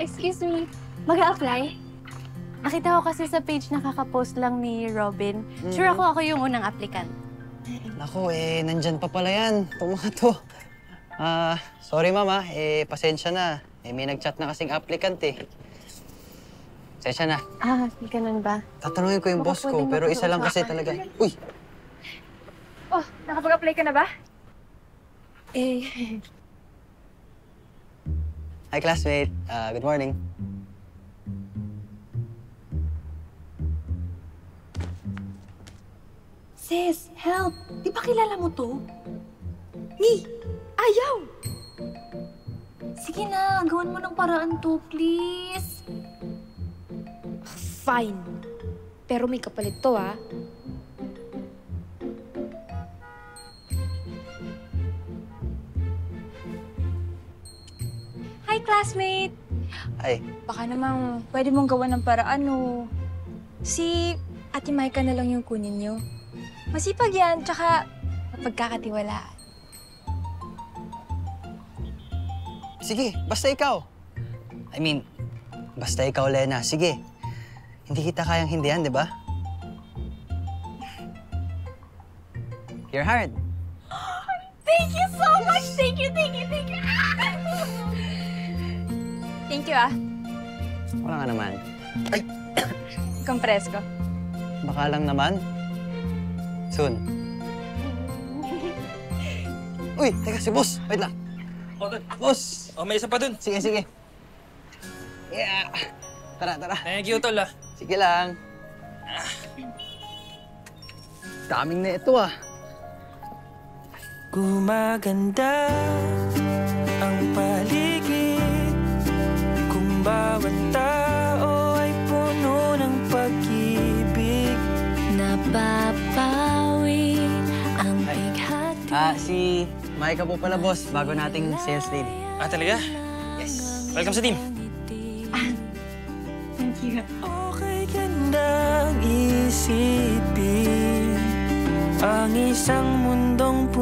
Excuse me, mag-a-apply? Nakita ko kasi sa page na kakapost lang ni Robin. Sure ako yung unang applicant. Naku, nandyan pa pala yan. Itong mga to. Sorry, mama. Pasensya na. May nag-chat na kasing applicant Pasensya na. Ganun ba? Tatanungin ko yung boss ko, pero isa lang kasi talaga. Uy! Oh, nakapag-apply ka na ba? Hi, classmate. Good morning. Sis, help! Di ba kilala mo to? Ni! Ayaw! Sige na, gawan mo ng paraan to, please. Fine. Pero may kapalit to, ah. Hi, classmate! Hi. Baka namang pwede mong gawa ng paraan, no? Si Ate Maika na lang yung kunin nyo. Masipag yan, tsaka mapagkakatiwalaan. Sige, basta ikaw. I mean, basta ikaw, Lena. Sige. Hindi kita kayang hindihan, di ba? You're hard. Thank you so much! Thank you, thank you, thank you! Thank you, ah. Wala nga naman. Ay! Compress ko. Baka lang naman. Soon. Uy, teka, si boss. Wait lang. Boss! May isa pa dun. Sige, sige. Yeah! Tara, tara. Thank you, tol, ah. Sige lang. Daming na ito, Gumaganda ang paligid kung bawat tao ay puno ng pag-ibig. Napapawi ang bighati. Si Maika po pala, boss. Bago nating sales lady. Talaga? Yes. Welcome sa team. Thank you. Okay gandang isipin ang isang mundong